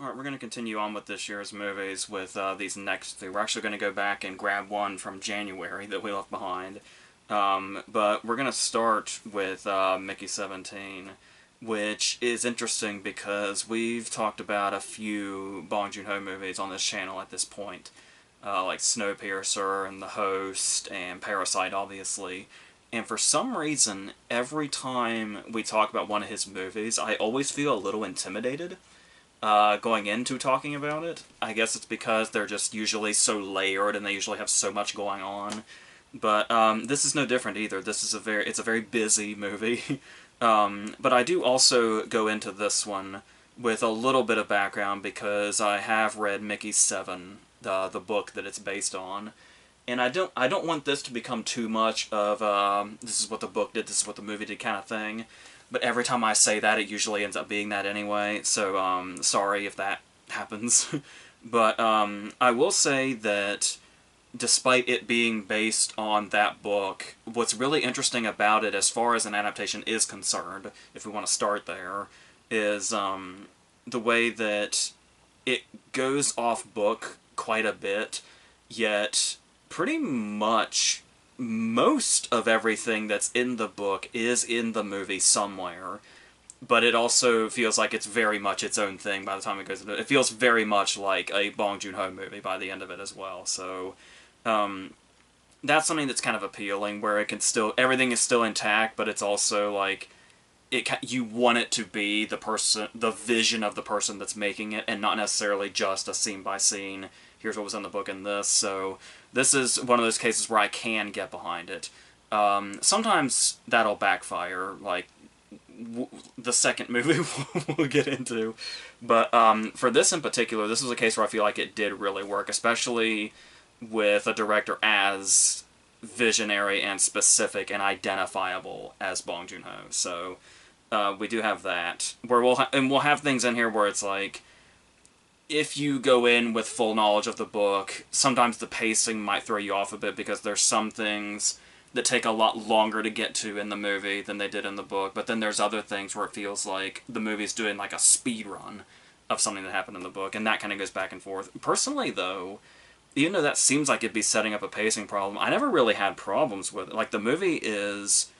Alright, we're going to continue on with this year's movies with these next three. We're actually going to go back and grab one from January that we left behind. But we're going to start with Mickey 17, which is interesting because we've talked about a few Bong Joon-ho movies on this channel at this point. Like Snowpiercer and The Host and Parasite, obviously. And for some reason, every time we talk about one of his movies, I always feel a little intimidated going into talking about it. I guess it's because they're just usually so layered and they usually have so much going on. But this is no different either. This is it's a very busy movie. But I do also go into this one with a little bit of background because I have read Mickey 7, the book that it's based on. And I don't want this to become too much of this is what the book did, this is what the movie did kind of thing. But every time I say that, it usually ends up being that anyway, so sorry if that happens. But I will say that despite it being based on that book, what's really interesting about it as far as an adaptation is concerned, if we want to start there, is the way that it goes off book quite a bit, yet pretty much most of everything that's in the book is in the movie somewhere, but it also feels like it's very much its own thing by the time it goes into it. It feels very much like a Bong Joon-ho movie by the end of it as well, so that's something that's kind of appealing, where it can still, everything is still intact, but it's also like, you want it to be the vision of the person that's making it, and not necessarily just a scene-by-scene, here's what was in the book in this, so this is one of those cases where I can get behind it. Sometimes that'll backfire, like the second movie we'll get into. But for this in particular, this was a case where I feel like it did really work, especially with a director as visionary and specific and identifiable as Bong Joon-ho. So we do have that. Where we'll have things in here where it's like, if you go in with full knowledge of the book, sometimes the pacing might throw you off a bit because there's some things that take a lot longer to get to in the movie than they did in the book, but then there's other things where it feels like the movie's doing like a speed run of something that happened in the book, and that kind of goes back and forth. Personally, though, even though that seems like it'd be setting up a pacing problem, I never really had problems with it. Like, the movie is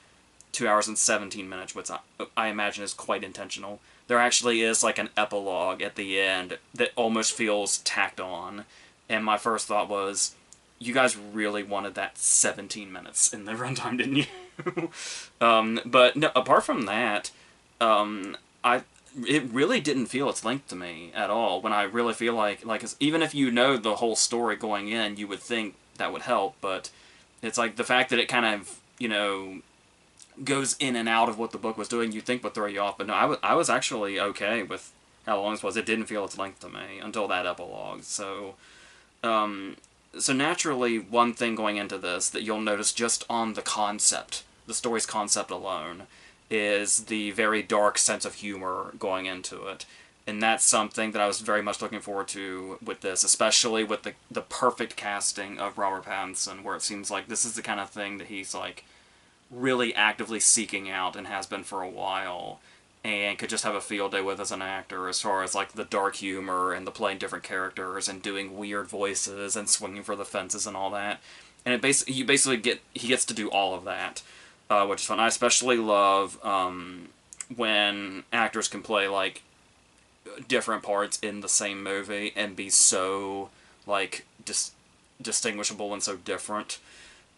2 hours and 17 minutes, which I imagine is quite intentional. There actually is like an epilogue at the end that almost feels tacked on, and my first thought was, you guys really wanted that 17 minutes in the runtime, didn't you? But no, apart from that, it really didn't feel its length to me at all, when I really feel like even if you know the whole story going in, you would think that would help, but it's like the fact that it kind of, you know, goes in and out of what the book was doing, you'd think would throw you off, but no, I was actually okay with how long this was. It didn't feel its length to me until that epilogue, so so naturally, one thing going into this that you'll notice just on the concept, the story's concept alone, is the very dark sense of humor going into it. And that's something that I was very much looking forward to with this, especially with the perfect casting of Robert Pattinson, where it seems like this is the kind of thing that he's like really actively seeking out and has been for a while, and could just have a field day with as an actor, as far as like the dark humor and the playing different characters and doing weird voices and swinging for the fences and all that. And he gets to do all of that, which is fun. I especially love when actors can play like different parts in the same movie and be so like distinguishable and so different.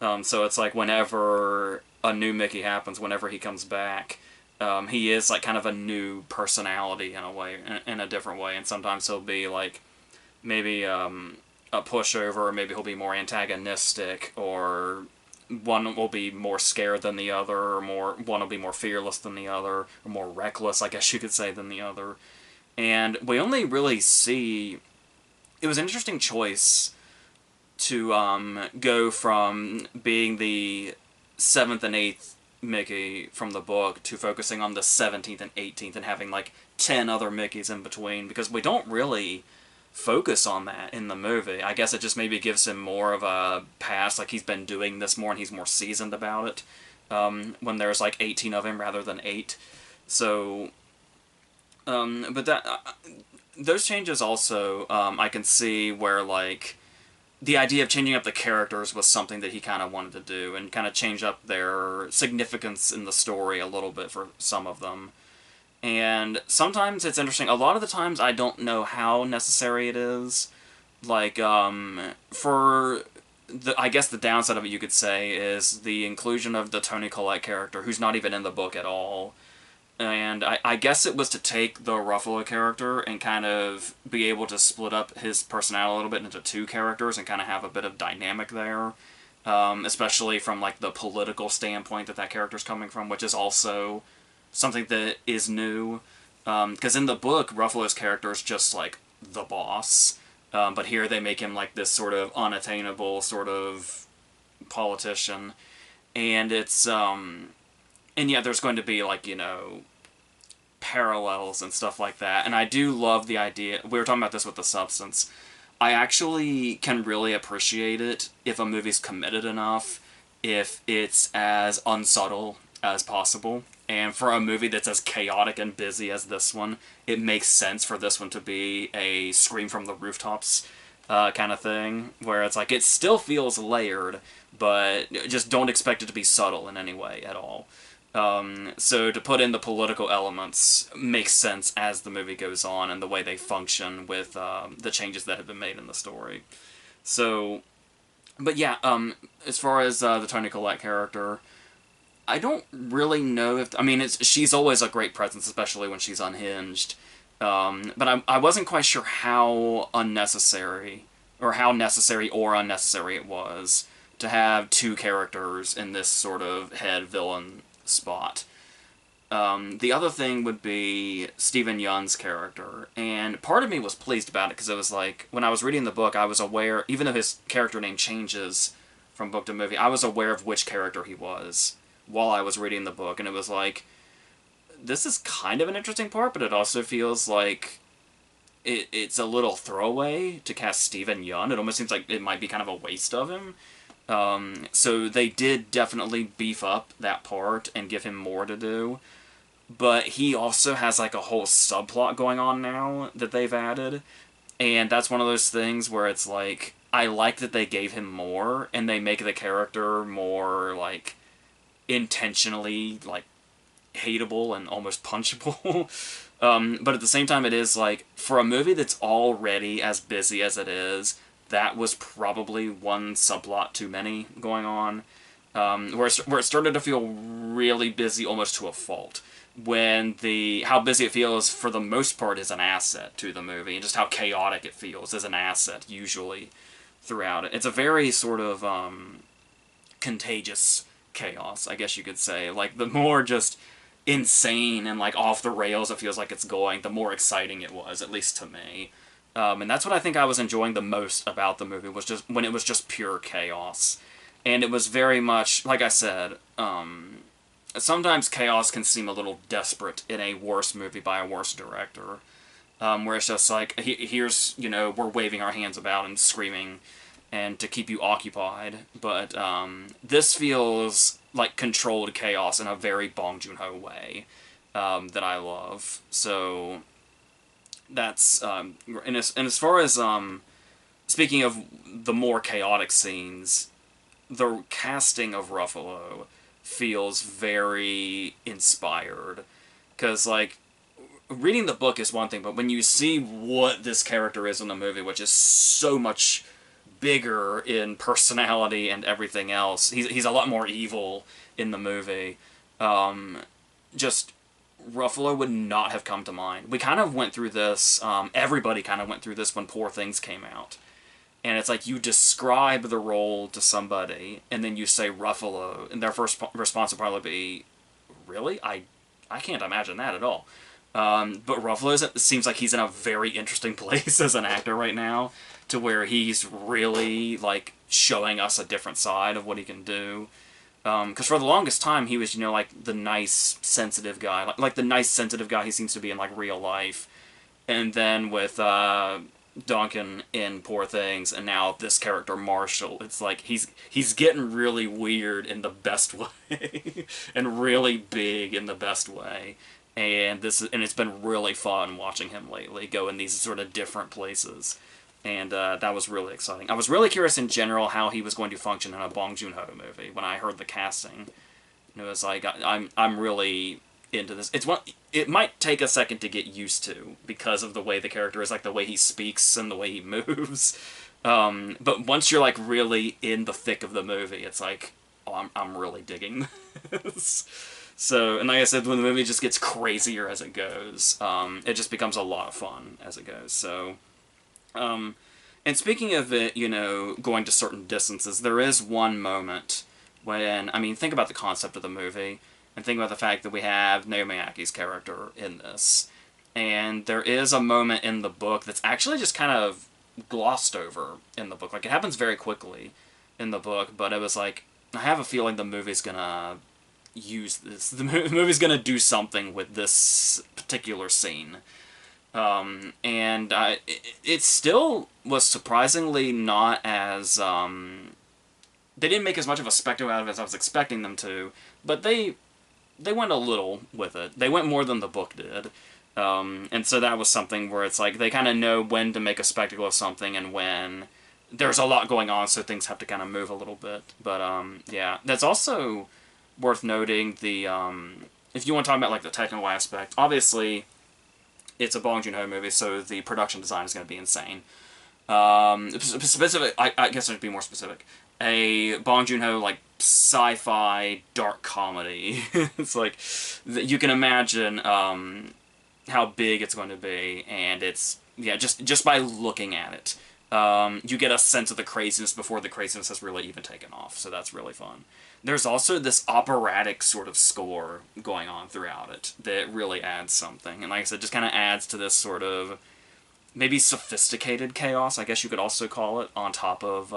So it's like whenever a new Mickey happens, whenever he comes back, he is like kind of a new personality in a way, in a different way, and sometimes he'll be like maybe a pushover, or maybe he'll be more antagonistic, or one will be more scared than the other, or one will be more fearless than the other, or more reckless, I guess you could say, than the other. And we only really see, it was an interesting choice to go from being the 7th and 8th Mickey from the book to focusing on the 17th and 18th and having like 10 other Mickeys in between, because we don't really focus on that in the movie. I guess it just maybe gives him more of a pass, like he's been doing this more and he's more seasoned about it, when there's like 18 of him rather than 8. So, but that, those changes also, I can see where, like, the idea of changing up the characters was something that he kind of wanted to do, and kind of change up their significance in the story a little bit for some of them. And sometimes it's interesting. A lot of the times I don't know how necessary it is. Like, for I guess the downside of it, you could say, is the inclusion of the Toni Collette character, who's not even in the book at all. And I guess it was to take the Ruffalo character and kind of be able to split up his personality a little bit into two characters and kind of have a bit of dynamic there. Especially from, like, the political standpoint that character's coming from, which is also something that is new. Because in the book, Ruffalo's character is just, like, the boss. But here they make him, like, this sort of unattainable sort of politician. And it's, and yeah, there's going to be, like, you know, parallels and stuff like that. And I do love the idea. We were talking about this with The Substance. I actually can really appreciate it if a movie's committed enough, if it's as unsubtle as possible. And for a movie that's as chaotic and busy as this one, it makes sense for this one to be a scream from the rooftops kind of thing, where it's like, it still feels layered, but just don't expect it to be subtle in any way at all. So to put in the political elements makes sense as the movie goes on and the way they function with the changes that have been made in the story. So, but yeah, as far as the Toni Collette character, I don't really know if... I mean, she's always a great presence, especially when she's unhinged. But I wasn't quite sure how unnecessary, or how necessary or unnecessary it was to have two characters in this sort of head villain spot. The other thing would be Stephen Yeun's character, and part of me was pleased about it because it was like, when I was reading the book, I was aware, even though his character name changes from book to movie, I was aware of which character he was while I was reading the book, and it was like, this is kind of an interesting part, but it also feels like it's a little throwaway to cast Stephen Yeun. It almost seems like it might be kind of a waste of him. So they did definitely beef up that part and give him more to do. But he also has, like, a whole subplot going on now that they've added. And that's one of those things where it's like, I like that they gave him more, and they make the character more, like, intentionally, like, hateable and almost punchable. But at the same time, it is, like, for a movie that's already as busy as it is, that was probably one subplot too many going on, where it started to feel really busy almost to a fault. When how busy it feels, for the most part, is an asset to the movie, and just how chaotic it feels is an asset, usually, throughout it. It's a very sort of contagious chaos, I guess you could say. Like, the more just insane and, like, off the rails it feels like it's going, the more exciting it was, at least to me. And that's what I think I was enjoying the most about the movie, was just when it was just pure chaos. And it was very much, like I said, sometimes chaos can seem a little desperate in a worse movie by a worse director. Where it's just like, here's, you know, we're waving our hands about and screaming and to keep you occupied. But this feels like controlled chaos in a very Bong Joon-ho way that I love. So that's... and as far as... speaking of the more chaotic scenes, the casting of Ruffalo feels very inspired. Because, like, reading the book is one thing, but when you see what this character is in the movie, which is so much bigger in personality and everything else, he's a lot more evil in the movie. Just, Ruffalo would not have come to mind. We kind of went through this, everybody kind of went through this when Poor Things came out. And it's like, you describe the role to somebody, and then you say Ruffalo, and their first response would probably be, really? I can't imagine that at all. But Ruffalo seems like he's in a very interesting place as an actor right now, to where he's really, like, showing us a different side of what he can do. Because for the longest time, he was, you know, like, the nice, sensitive guy. Like the nice, sensitive guy he seems to be in, like, real life. And then with Duncan in Poor Things, and now this character Marshall, it's like he's getting really weird in the best way, and really big in the best way. and it's been really fun watching him lately go in these sort of different places, and that was really exciting. I was really curious in general how he was going to function in a Bong Joon-ho movie when I heard the casting. It was like I'm really into this. It might take a second to get used to because of the way the character is, like the way he speaks and the way he moves. But once you're like really in the thick of the movie, it's like, oh, I'm really digging this. So, and like I said, when the movie just gets crazier as it goes, it just becomes a lot of fun as it goes. So, and speaking of it, you know, going to certain distances, there is one moment when, I mean, think about the concept of the movie, and think about the fact that we have Naomi Aki's character in this. And there is a moment in the book that's actually just kind of glossed over in the book. Like, it happens very quickly in the book, but it was like, I have a feeling the movie's gonna use this. The movie's gonna do something with this particular scene. And it still was surprisingly not as, they didn't make as much of a spectacle out of it as I was expecting them to, but they went a little with it. They went more than the book did. And so that was something where it's like, they kind of know when to make a spectacle of something and when there's a lot going on, so things have to kind of move a little bit. But, yeah. That's also worth noting the, if you want to talk about, like, the technical aspect, obviously, it's a Bong Joon-ho movie, so the production design is going to be insane. Specific, I guess I should be more specific. A Bong Joon-ho, like, sci-fi dark comedy. It's like, you can imagine, how big it's going to be, and it's, yeah, just by looking at it, you get a sense of the craziness before the craziness has really even taken off, so that's really fun. There's also this operatic sort of score going on throughout it that really adds something, and like I said, just kind of adds to this sort of maybe sophisticated chaos, I guess you could also call it, on top of,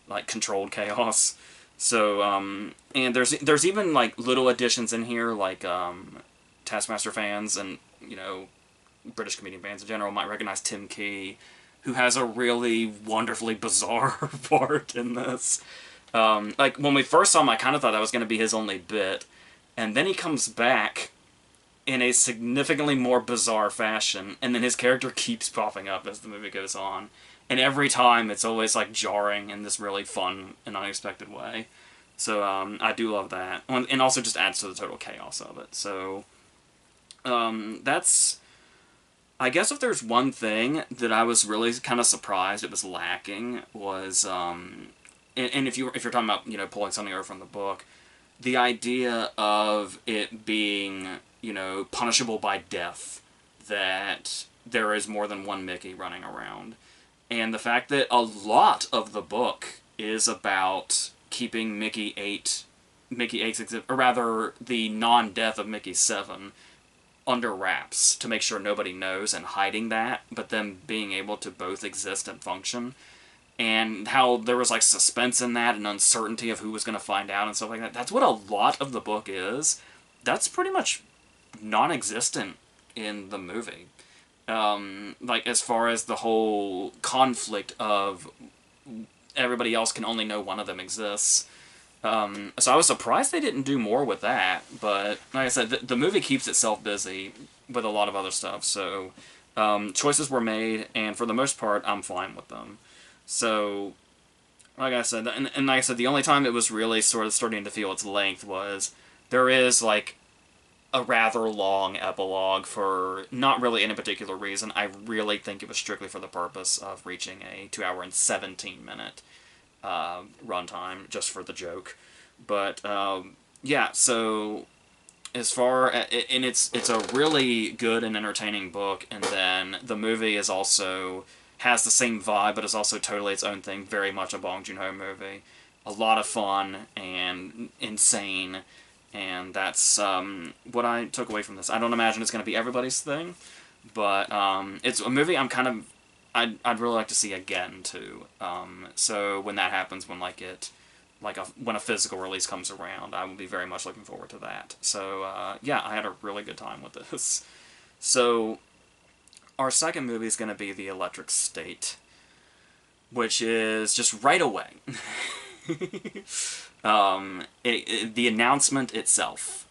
like, controlled chaos. So, and there's even, like, little additions in here, like, Taskmaster fans and, you know, British comedian fans in general might recognize Tim Key, who has a really wonderfully bizarre part in this. Like, when we first saw him, I kind of thought that was going to be his only bit, and then he comes back in a significantly more bizarre fashion, and then his character keeps popping up as the movie goes on. And every time, it's always, like, jarring in this really fun and unexpected way. So, I do love that. And also just adds to the total chaos of it. So, that's... I guess if there's one thing that I was really kind of surprised it was lacking was, and if you're talking about, you know, pulling something over from the book, the idea of it being, you know, punishable by death, that there is more than one Mickey running around. And the fact that a lot of the book is about keeping Mickey 8's, or rather, the non-death of Mickey 7, under wraps to make sure nobody knows and hiding that, but them being able to both exist and function. And how there was, like, suspense in that and uncertainty of who was going to find out and stuff like that. That's what a lot of the book is. That's pretty much non-existent in the movie. Like, as far as the whole conflict of everybody else can only know one of them exists. So I was surprised they didn't do more with that, but like I said, the movie keeps itself busy with a lot of other stuff, so choices were made, and for the most part, I'm fine with them. So, like I said, and like I said, the only time it was really sort of starting to feel its length was, there is, like, a rather long epilogue for not really any particular reason. I really think it was strictly for the purpose of reaching a 2-hour and 17-minute runtime, just for the joke. But, yeah, so, as far as, and it's a really good and entertaining book, and then the movie is also, has the same vibe, but is also totally its own thing, very much a Bong Joon-ho movie. A lot of fun, and insane, and that's, what I took away from this. I don't imagine it's going to be everybody's thing, but, it's a movie I'm kind of, I'd really like to see again, too. So when that happens, when, like, when a physical release comes around, I will be very much looking forward to that. So, yeah, I had a really good time with this. So, our second movie is going to be The Electric State, which is just right away. The announcement itself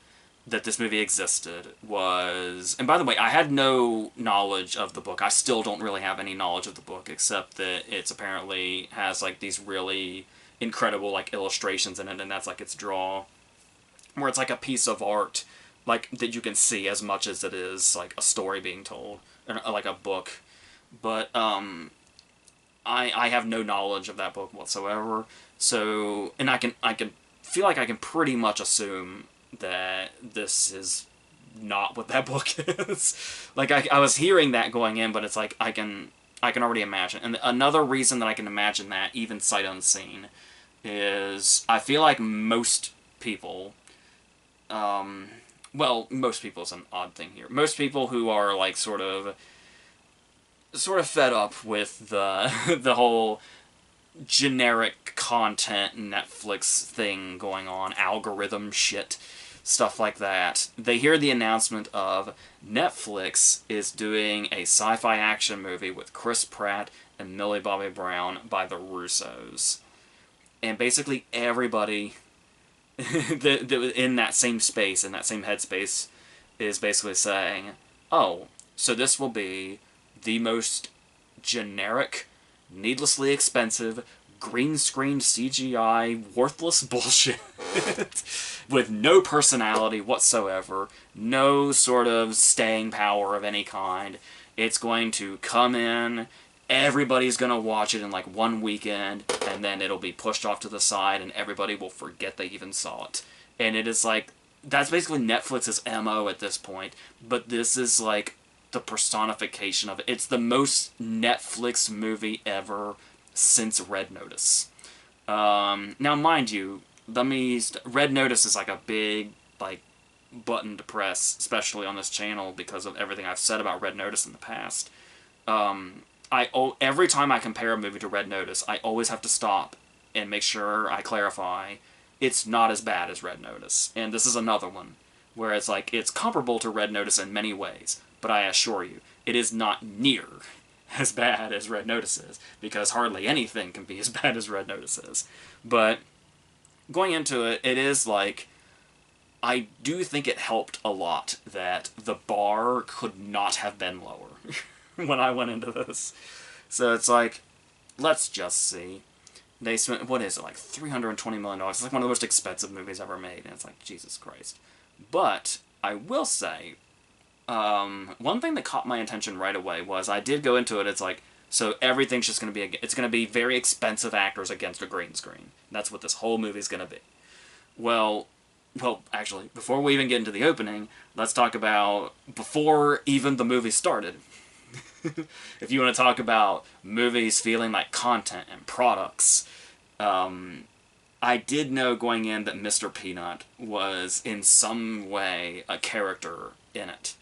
that this movie existed was... And by the way, I had no knowledge of the book. I still don't really have any knowledge of the book, except that it's apparently has, like, these really incredible, like, illustrations in it, and that's, like, its draw. Where it's, like, a piece of art, like, that you can see as much as it is, like, a story being told. Or, like, a book. But, I have no knowledge of that book whatsoever. So, and I can feel like I can pretty much assume that this is not what that book is. Like, I was hearing that going in, but it's like, I can already imagine. And another reason that I can imagine that, even sight unseen, is I feel like most people, well, most people is an odd thing here. Most people who are, like, sort of fed up with the, the whole generic content Netflix thing going on, algorithm shit, stuff like that. They hear the announcement of Netflix is doing a sci-fi action movie with Chris Pratt and Millie Bobby Brown by the Russos. And basically everybody that in that same space, in that same headspace, is basically saying, oh, so this will be the most generic, needlessly expensive, green screen CGI, worthless bullshit with no personality whatsoever, no sort of staying power of any kind. It's going to come in, everybody's going to watch it in like one weekend, and then it'll be pushed off to the side and everybody will forget they even saw it. And it is like, that's basically Netflix's MO at this point, but this is like the personification of it. It's the most Netflix movie ever since Red Notice. Now, mind you, Red Notice is like a big, like, button to press, especially on this channel, because of everything I've said about Red Notice in the past. Every time I compare a movie to Red Notice, I always have to stop and make sure I clarify it's not as bad as Red Notice. And this is another one, where it's like, it's comparable to Red Notice in many ways, but I assure you, it is not near as bad as Red Notice is, because hardly anything can be as bad as Red Notice is. But going into it, it is like, I do think it helped a lot that the bar could not have been lower when I went into this. So it's like, let's just see. They spent, what is it, like $320 million. It's like one of the most expensive movies ever made, and it's like, Jesus Christ. But I will say, one thing that caught my attention right away was I did go into it, it's like, so everything's just going to be, it's going to be very expensive actors against a green screen. That's what this whole movie's going to be. Well, actually, before we even get into the opening, let's talk about before even the movie started. If you want to talk about movies feeling like content and products, I did know going in that Mr. Peanut was in some way a character in it.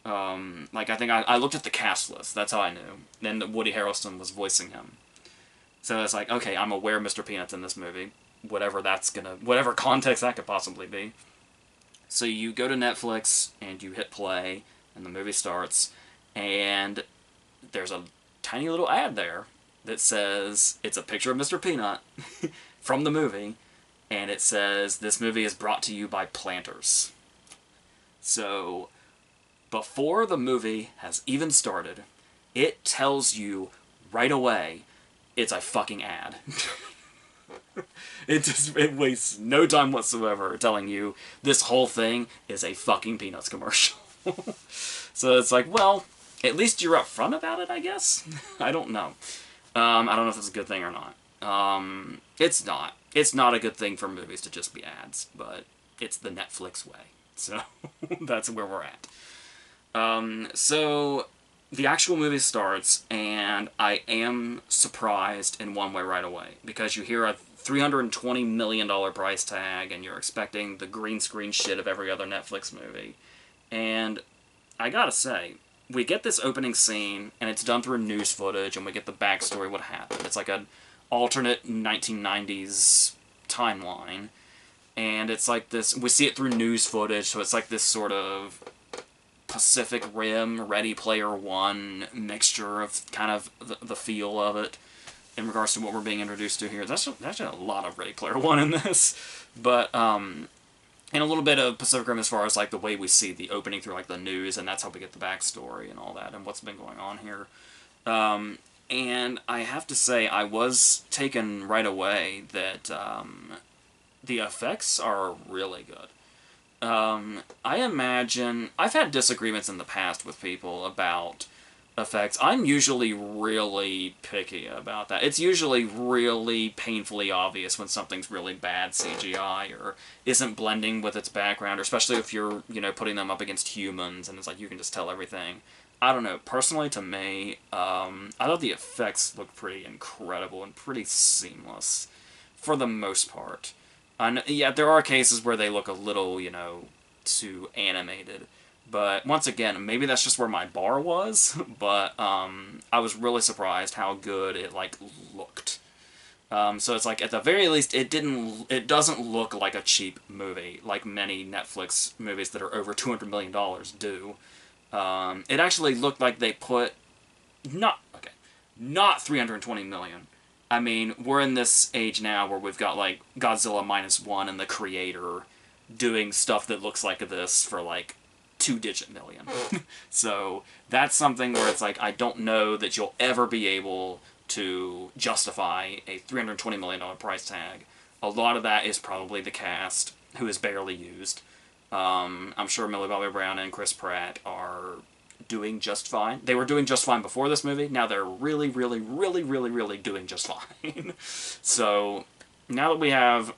Like, I think I looked at the cast list, that's how I knew. Then Woody Harrelson was voicing him. So it's like, okay, I'm aware Mr. Peanut's in this movie. Whatever context that could possibly be. So you go to Netflix, and you hit play, and the movie starts, and there's a tiny little ad there that says, it's a picture of Mr. Peanut from the movie, and it says, this movie is brought to you by Planters. So, before the movie has even started, it tells you right away it's a fucking ad. It wastes no time whatsoever telling you this whole thing is a fucking Peanuts commercial. So it's like, well, at least you're upfront about it, I guess? I don't know. I don't know if that's a good thing or not. It's not. It's not a good thing for movies to just be ads, but it's the Netflix way. So, that's where we're at. So, the actual movie starts, and I am surprised in one way right away, because you hear a $320 million price tag, and you're expecting the green screen shit of every other Netflix movie. And I gotta say, we get this opening scene, and it's done through news footage, and we get the backstory of what happened. It's like an alternate 1990s timeline, and it's like this, we see it through news footage, so it's like this sort of Pacific Rim, Ready Player One mixture of kind of the feel of it in regards to what we're being introduced to here. There's actually a lot of Ready Player One in this, but and a little bit of Pacific Rim as far as like the way we see the opening through like the news, and that's how we get the backstory and all that and what's been going on here. And I have to say, I was taken right away that the effects are really good. I imagine I've had disagreements in the past with people about effects. I'm usually really picky about that. It's usually really painfully obvious when something's really bad CGI or isn't blending with its background, or especially if you're, putting them up against humans and it's like you can just tell everything. I don't know. Personally, to me, I thought the effects looked pretty incredible and pretty seamless for the most part. Yeah, there are cases where they look a little, too animated. But once again, maybe that's just where my bar was, but I was really surprised how good it looked. So it's like at the very least it doesn't look like a cheap movie like many Netflix movies that are over $200 million do. It actually looked like they put not 320 million. I mean, we're in this age now where we've got like Godzilla -1 and The Creator doing stuff that looks like this for like 2-digit million. So that's something where it's like, I don't know that you'll ever be able to justify a $320 million price tag. A lot of that is probably the cast, who is barely used. I'm sure Millie Bobby Brown and Chris Pratt are doing just fine. They were doing just fine before this movie. Now they're really, really, really, really, really doing just fine. So now that we have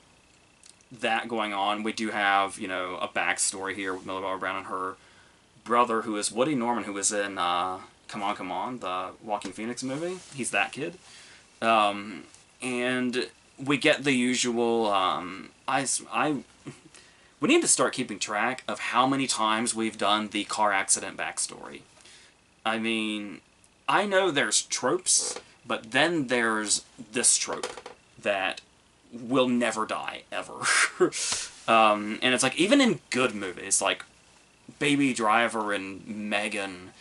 that going on, we do have, a backstory here with Millie Bobby Brown and her brother, who is Woody Norman, who was in Come On, Come On, the Joaquin Phoenix movie. He's that kid. And we get the usual, we need to start keeping track of how many times we've done the car accident backstory. I mean, I know there's tropes, but then there's this trope that will never die, ever. And it's like, even in good movies, like Baby Driver and Megan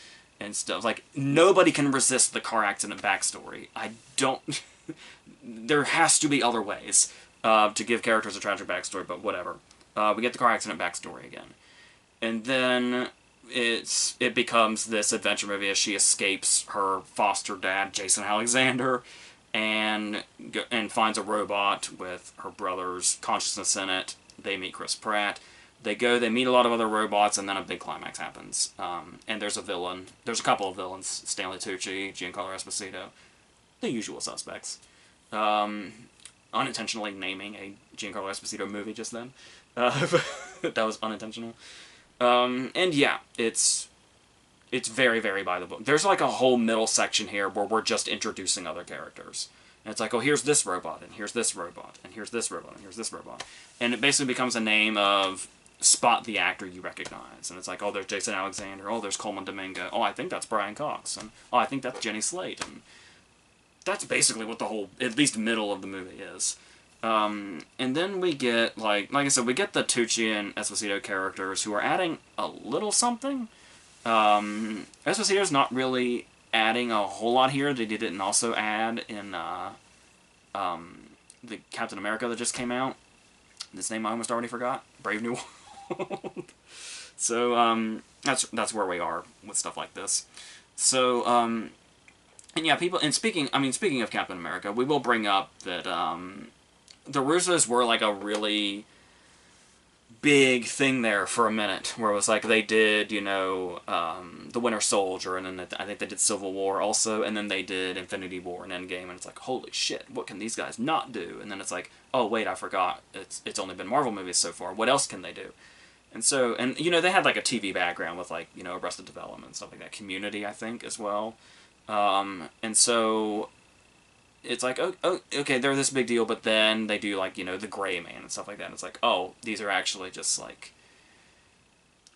and stuff, like, nobody can resist the car accident backstory. There has to be other ways to give characters a tragic backstory, but whatever. We get the car accident backstory again. And then it becomes this adventure movie as she escapes her foster dad, Jason Alexander, and finds a robot with her brother's consciousness in it. They meet Chris Pratt. They meet a lot of other robots, and then a big climax happens. And there's a villain. There's a couple of villains. Stanley Tucci, Giancarlo Esposito. The usual suspects. Unintentionally naming a Giancarlo Esposito movie just then. That was unintentional. And yeah, it's very, very by the book. There's like a whole middle section here where we're just introducing other characters. And it's like, oh, here's this robot, and here's this robot, and here's this robot, and here's this robot. And it basically becomes a name of spot the actor you recognize. And it's like, oh, there's Jason Alexander, oh, there's Coleman Domingo, oh, I think that's Brian Cox, and oh, I think that's Jenny Slate. And that's basically what the whole, at least middle of the movie is. And then we get, like I said, we get the Tucci and Esposito characters who are adding a little something. Esposito's not really adding a whole lot here. They didn't also add in, the Captain America that just came out. This name I almost already forgot. Brave New World. So, that's where we are with stuff like this. So, and yeah, speaking of Captain America, we will bring up that, the Russos were like a really big thing there for a minute, where it was like they did, The Winter Soldier, and then I think they did Civil War also, and then they did Infinity War and Endgame, and it's like, holy shit, what can these guys not do? And then it's like, oh wait, I forgot, it's only been Marvel movies so far, what else can they do? And so, and they had like a TV background with like, Arrested Development and stuff like that, Community, I think, as well. And so it's like, oh, okay, they're this big deal, but then they do, like, the Gray Man and stuff like that, and it's like, oh, these are actually just, like,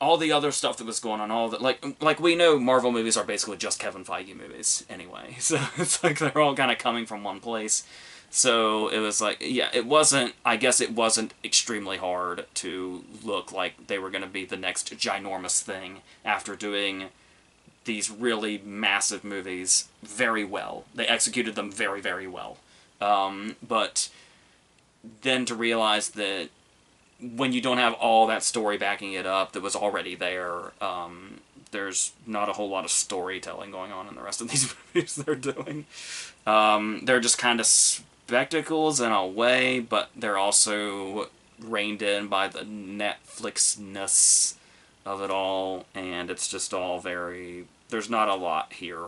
all the other stuff that was going on, all that, like we know Marvel movies are basically just Kevin Feige movies, anyway, so it's like they're all kind of coming from one place, so it was like, yeah, I guess it wasn't extremely hard to look like they were going to be the next ginormous thing after doing these really massive movies very well. They executed them very, very well. But then to realize that when you don't have all that story backing it up that was already there, there's not a whole lot of storytelling going on in the rest of these movies they're doing. They're just kind of spectacles in a way, but they're also reined in by the Netflix-ness of it all, and it's just all very... There's not a lot here.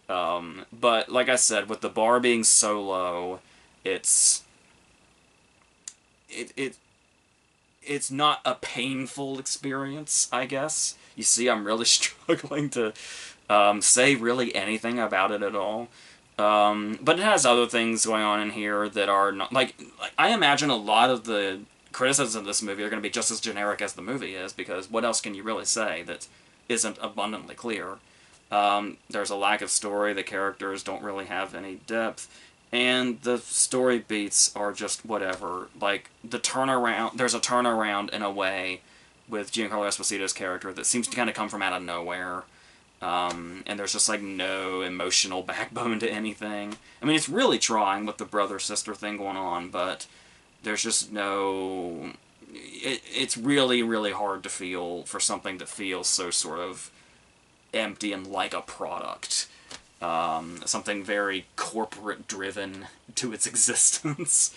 But, like I said, with the bar being so low, it's not a painful experience, I guess. You see, I'm really struggling to say really anything about it at all. But it has other things going on in here that are not... Like, I imagine a lot of the criticisms of this movie are going to be just as generic as the movie is, because what else can you really say that isn't abundantly clear? There's a lack of story, the characters don't really have any depth, and the story beats are just whatever. Like, the turnaround... There's a turnaround, in a way, with Giancarlo Esposito's character that seems to kind of come from out of nowhere. And there's just, like, no emotional backbone to anything. I mean, it's really trying with the brother-sister thing going on, but there's just no... It's really, really hard to feel for something that feels so sort of empty and like a product. Something very corporate-driven to its existence.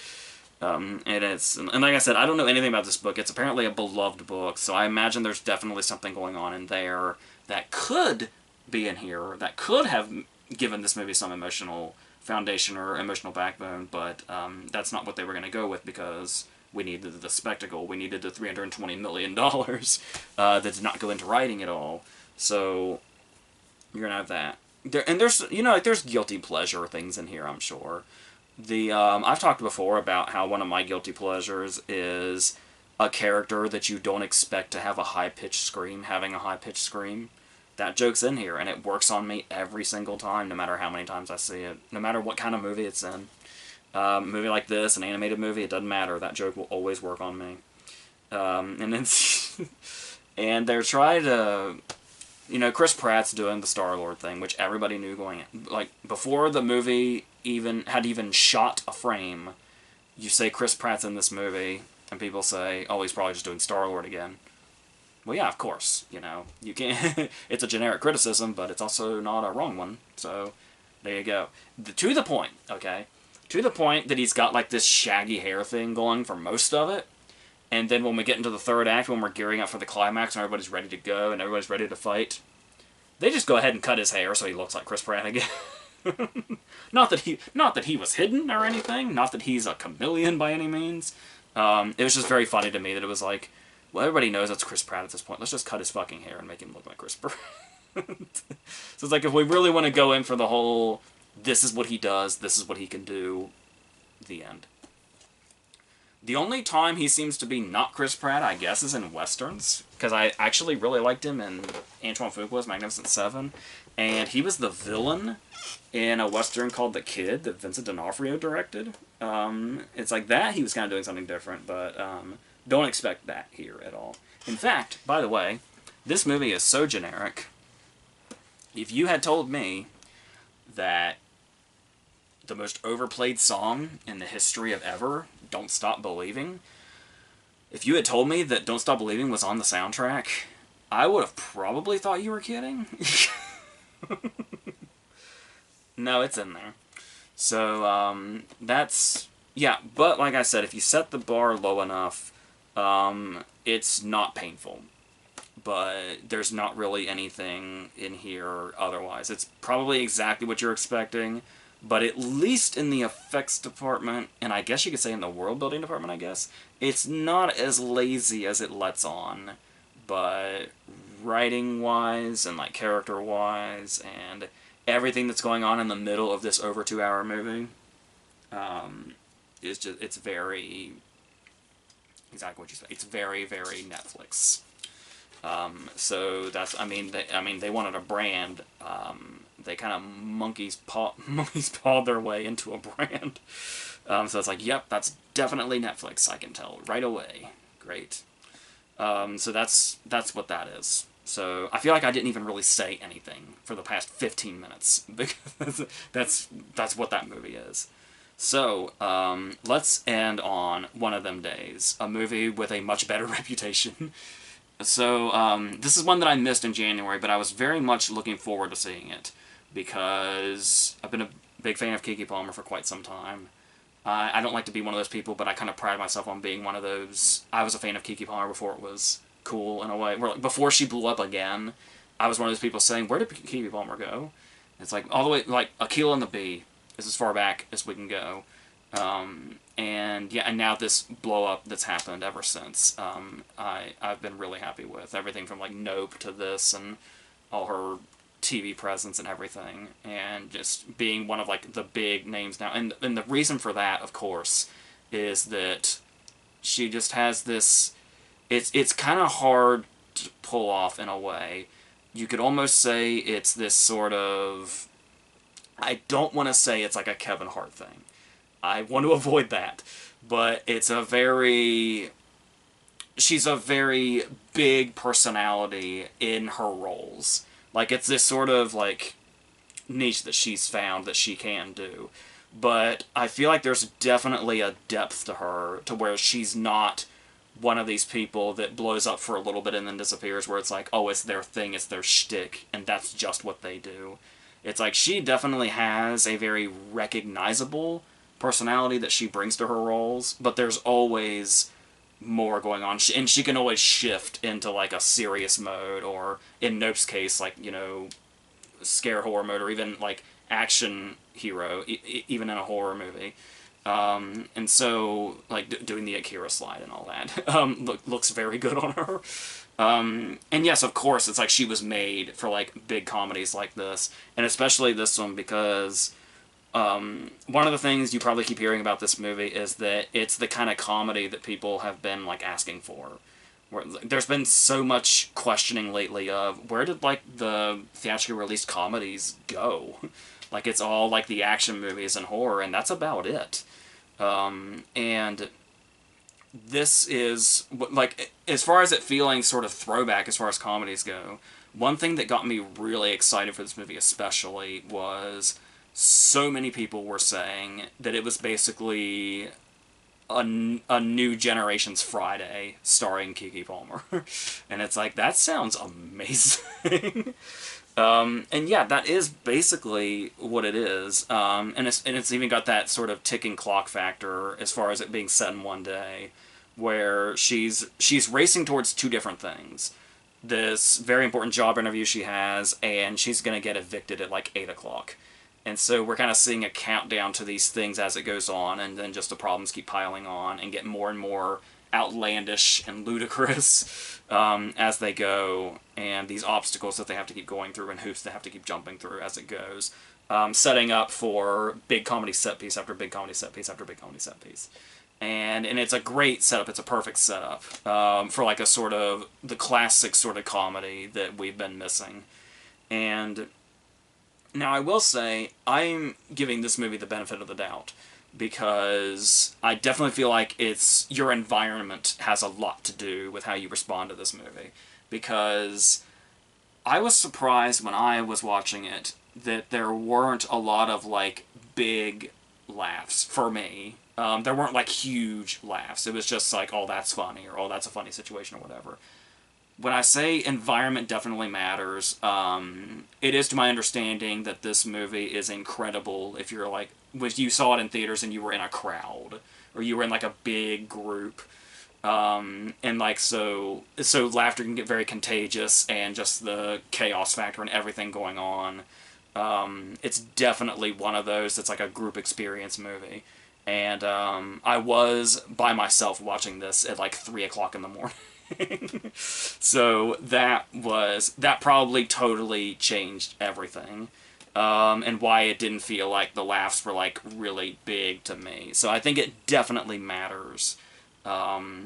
And like I said, I don't know anything about this book. It's apparently a beloved book, so I imagine there's definitely something going on in there that could be in here, that could have given this movie some emotional foundation or emotional backbone, but that's not what they were going to go with, because we needed the spectacle. We needed the $320 million that did not go into writing at all. So you're going to have that. There's, you know, like, there's guilty pleasure things in here, I'm sure. I've talked before about how one of my guilty pleasures is a character that you don't expect to have a high-pitched scream having a high-pitched scream. That joke's in here, and it works on me every single time, no matter how many times I see it, no matter what kind of movie it's in. A movie like this, an animated movie, it doesn't matter. That joke will always work on me. And it's... and they're trying to... You know, Chris Pratt's doing the Star-Lord thing, which everybody knew going in. Like, before the movie had shot a frame, you say Chris Pratt's in this movie, and people say, oh, he's probably just doing Star-Lord again. Well, yeah, of course, you know, you can't... It's a generic criticism, but it's also not a wrong one, so there you go. To the point, okay? To the point that he's got, like, this shaggy hair thing going for most of it, and then when we get into the third act, when we're gearing up for the climax and everybody's ready to go and everybody's ready to fight, they just go ahead and cut his hair so he looks like Chris Pratt again. Not that he was hidden or anything, not that he's a chameleon by any means. It was just very funny to me that it was like, well, everybody knows that's Chris Pratt at this point. Let's just cut his fucking hair and make him look like Chris Pratt. So it's like, if we really want to go in for the whole, this is what he does, this is what he can do, the end. The only time he seems to be not Chris Pratt, I guess, is in Westerns, because I actually really liked him in Antoine Fuqua's Magnificent Seven, and he was the villain in a Western called The Kid that Vincent D'Onofrio directed. It's like that, he was kind of doing something different, but don't expect that here at all. In fact, by the way, this movie is so generic. If you had told me that the most overplayed song in the history of ever, Don't Stop Believing, if you had told me that Don't Stop Believing was on the soundtrack, I would have probably thought you were kidding. No, it's in there. So, that's... Yeah, but like I said, if you set the bar low enough, it's not painful. But there's not really anything in here otherwise. It's probably exactly what you're expecting, but at least in the effects department, and I guess you could say in the world-building department, I guess, it's not as lazy as it lets on. But writing-wise, and like character-wise, and everything that's going on in the middle of this over 2-hour movie, is just, it's very, exactly what you said, it's very, very Netflix. So that's, they wanted a brand. They kind of monkey's pawed their way into a brand. So it's like, yep, that's definitely Netflix. I can tell right away. Great. So that's what that is. So I feel like I didn't even really say anything for the past 15 minutes because that's what that movie is. So, let's end on One of Them Days, a movie with a much better reputation. So, this is one that I missed in January, but I was very much looking forward to seeing it, because I've been a big fan of Keke Palmer for quite some time. I don't like to be one of those people, but I kind of pride myself on being one of those. I was a fan of Keke Palmer before it was cool, in a way. Before she blew up again, I was one of those people saying, where did Keke Palmer go? It's like, all the way, like, Akila and the Bee is as far back as we can go. And yeah, and now this blow up that's happened ever since, I've been really happy with everything from like Nope to this and all her TV presence and everything, and just being one of like the big names now. And the reason for that, of course, is that she just has this. It's kind of hard to pull off in a way. You could almost say it's this sort of. I don't want to say it's like a Kevin Hart thing. I want to avoid that. But it's a very... She's a very big personality in her roles. Like, it's this sort of, like, niche that she's found that she can do. But I feel like there's definitely a depth to her, to where she's not one of these people that blows up for a little bit and then disappears, where it's like, oh, it's their thing, it's their shtick, and that's just what they do. It's like, she definitely has a very recognizable personality that she brings to her roles, but there's always more going on, and she can always shift into like a serious mode, or in Nope's case, like, you know, scare horror mode, or even like action hero, even in a horror movie. And so, like, doing the Akira slide and all that, looks very good on her. And yes, of course, it's like she was made for like big comedies like this, and especially this one, because one of the things you probably keep hearing about this movie is that it's the kind of comedy that people have been like asking for. Where there's been so much questioning lately of where did like the theatrically released comedies go? Like, it's all like the action movies and horror, and that's about it. And this is like, as far as it feeling sort of throwback as far as comedies go. One thing that got me really excited for this movie especially was so many people were saying that it was basically a new generation's Friday starring Keke Palmer. And it's like, that sounds amazing. And yeah, that is basically what it is. And it's even got that sort of ticking clock factor as far as it being set in one day, where she's racing towards two different things. This very important job interview she has, and she's going to get evicted at like 8 o'clock. And so we're kind of seeing a countdown to these things as it goes on, and then just the problems keep piling on and get more and more outlandish and ludicrous as they go, and these obstacles that they have to keep going through and hoops they have to keep jumping through as it goes, setting up for big comedy set piece after big comedy set piece after big comedy set piece. And it's a great setup. It's a perfect setup for like a sort of the classic sort of comedy that we've been missing. And now, I will say, I'm giving this movie the benefit of the doubt, because I definitely feel like your environment has a lot to do with how you respond to this movie. Because I was surprised when I was watching it that there weren't a lot of, like, big laughs for me. There weren't, like, huge laughs. It was just like, oh, that's funny, or oh, that's a funny situation, or whatever. When I say environment definitely matters, it is to my understanding that this movie is incredible if you're like, if you saw it in theaters and you were in a crowd, or you were in like a big group, and like, so laughter can get very contagious, and just the chaos factor and everything going on. It's definitely one of those that's like a group experience movie. And I was by myself watching this at like 3 o'clock in the morning. So that probably totally changed everything, and why it didn't feel like the laughs were like really big to me. So I think it definitely matters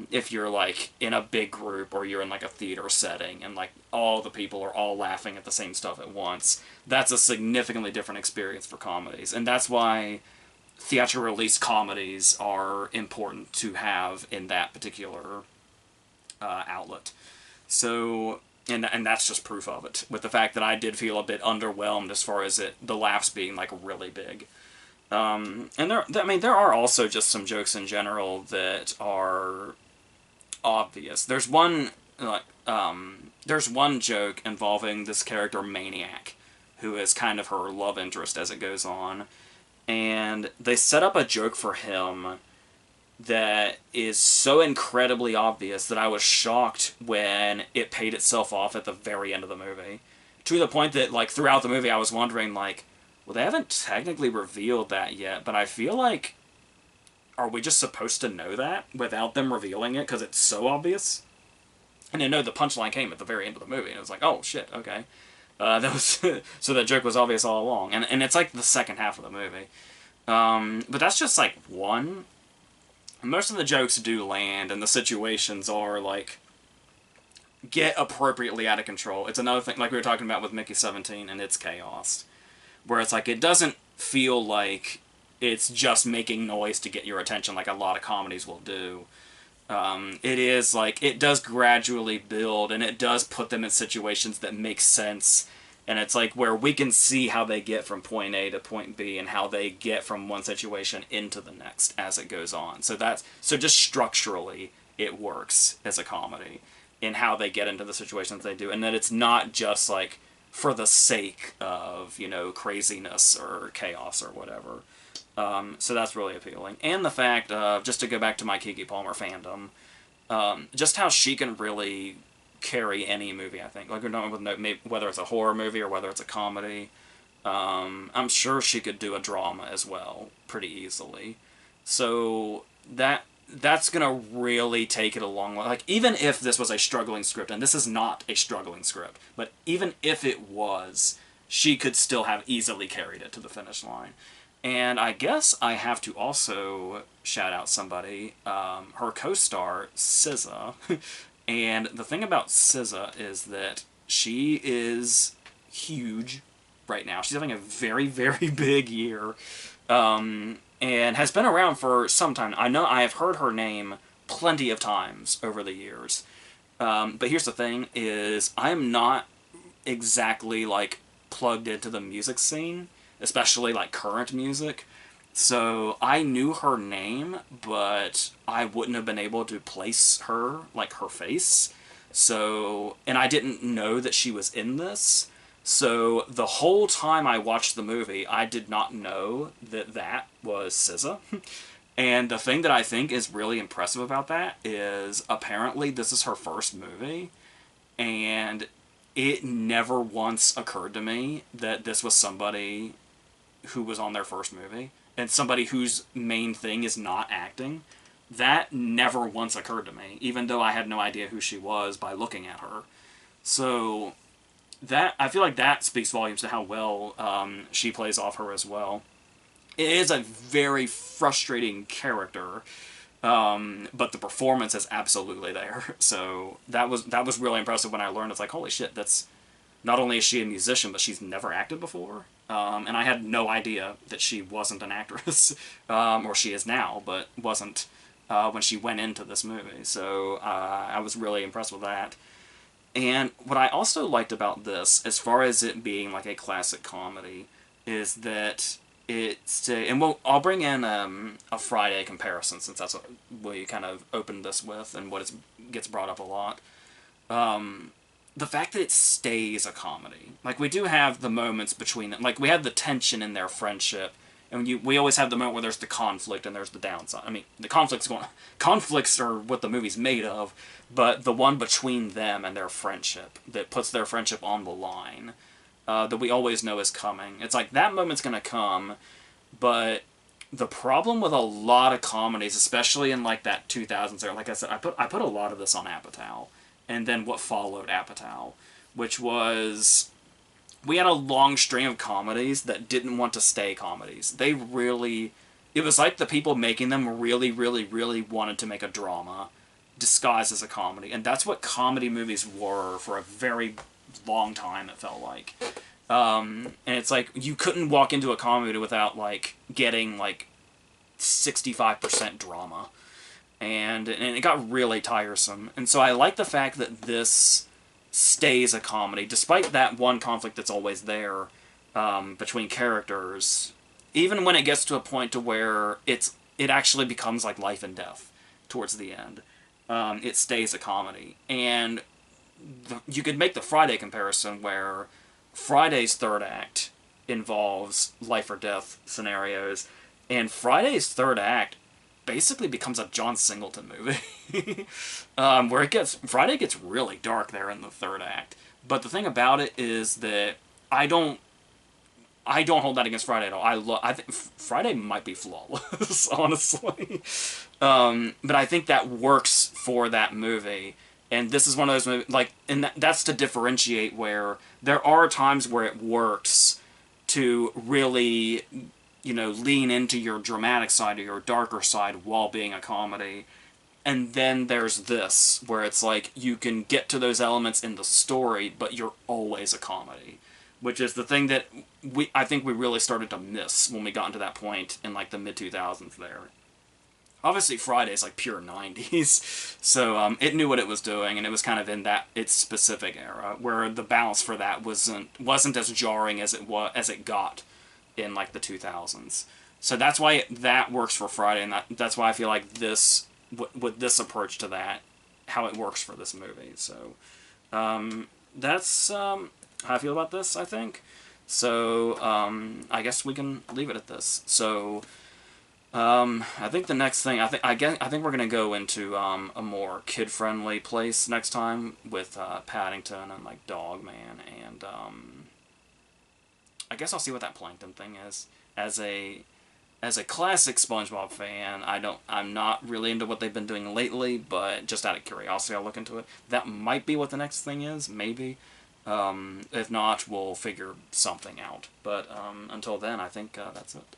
if you're like in a big group, or you're in like a theater setting and like all the people are all laughing at the same stuff at once. That's a significantly different experience for comedies, and that's why theatrical release comedies are important to have in that particular outlet. So, and that's just proof of it, with the fact that I did feel a bit underwhelmed as far as the laughs being like really big. And there are also just some jokes in general that are obvious. There's one joke involving this character Maniac, who is kind of her love interest as it goes on, and they set up a joke for him that is so incredibly obvious that I was shocked when it paid itself off at the very end of the movie. To the point that, like, throughout the movie I was wondering, like, well, they haven't technically revealed that yet, but I feel like, are we just supposed to know that without them revealing it because it's so obvious? And I know the punchline came at the very end of the movie, and it was like, oh, shit, okay. That was so that joke was obvious all along. And it's like the second half of the movie. But that's just, like, one. Most of the jokes do land, and the situations are, like, get appropriately out of control. It's another thing, like we were talking about with Mickey 17 and its chaos, where it's like, it doesn't feel like it's just making noise to get your attention like a lot of comedies will do. It is, like, it does gradually build, and it does put them in situations that make sense, and it's like where we can see how they get from point A to point B and how they get from one situation into the next as it goes on. So just structurally it works as a comedy in how they get into the situations they do, and that it's not just like for the sake of, craziness or chaos or whatever. So that's really appealing. And the fact, just to go back to my Keke Palmer fandom, just how she can really carry any movie, I think. Like, we're not with whether it's a horror movie or whether it's a comedy. I'm sure she could do a drama as well, pretty easily. So that's gonna really take it a long way. Like, even if this was a struggling script, and this is not a struggling script, but even if it was, she could still have easily carried it to the finish line. And I guess I have to also shout out somebody, her co-star, SZA. And the thing about SZA is that she is huge right now. She's having a very, very big year, and has been around for some time. I know I have heard her name plenty of times over the years. But here's the thing, is I'm not exactly, like, plugged into the music scene, especially, like, current music. So I knew her name, but I wouldn't have been able to place her, like, her face. So, and I didn't know that she was in this. So the whole time I watched the movie, I did not know that that was SZA. And the thing that I think is really impressive about that is apparently this is her first movie, and it never once occurred to me that this was somebody who was on their first movie, and somebody whose main thing is not acting. That never once occurred to me, even though I had no idea who she was by looking at her. So that, I feel like that speaks volumes to how well she plays off her as well. It is a very frustrating character, but the performance is absolutely there. So that was really impressive when I learned. It's like, holy shit, that's, not only is she a musician, but she's never acted before. And I had no idea that she wasn't an actress, or she is now, but wasn't when she went into this movie. So I was really impressed with that. And what I also liked about this, as far as it being like a classic comedy, is that I'll bring in a Friday comparison, since that's what we kind of opened this with and what gets brought up a lot. The fact that it stays a comedy. Like, we do have the moments between them. Like, we have the tension in their friendship, and we always have the moment where there's the conflict and there's the downside. I mean, conflicts are what the movie's made of, but the one between them and their friendship that puts their friendship on the line, that we always know is coming. It's like, that moment's gonna come, but the problem with a lot of comedies, especially in, like, that 2000s era, like I said, I put a lot of this on Apatow, and then what followed Apatow, which was, we had a long string of comedies that didn't want to stay comedies. It was like the people making them really, really, really wanted to make a drama disguised as a comedy, and that's what comedy movies were for a very long time, it felt like. And it's like, you couldn't walk into a comedy without, like, getting, like, 65% drama. And it got really tiresome. And so I like the fact that this stays a comedy, despite that one conflict that's always there between characters. even when it gets to a point to where it actually becomes like life and death towards the end, it stays a comedy. And you could make the Friday comparison where Friday's third act involves life or death scenarios, and Friday's third act basically becomes a John Singleton movie, where Friday gets really dark there in the third act. But the thing about it is that I don't hold that against Friday at all. I think Friday might be flawless, honestly. But I think that works for that movie. And this is one of those movies, like, and that's to differentiate where there are times where it works to really, lean into your dramatic side or your darker side while being a comedy. And then there's this, where it's like, you can get to those elements in the story, but you're always a comedy. Which is the thing that I think we really started to miss when we got into that point in, like, the mid-2000s there. Obviously, Friday's, like, pure 90s, so it knew what it was doing, and it was kind of in its specific era, where the balance for that wasn't as jarring as it got in, like, the 2000s. So that's why that works for Friday, and that's why I feel like this, with this approach to that, how it works for this movie. So that's how I feel about this, I think. So I guess we can leave it at this. So I think the next thing, I think we're gonna go into a more kid-friendly place next time with Paddington and, like, Dogman, and I guess I'll see what that Plankton thing is. As a classic SpongeBob fan, I'm not really into what they've been doing lately, but just out of curiosity, I'll look into it. That might be what the next thing is, maybe. If not, we'll figure something out. But until then, I think that's it.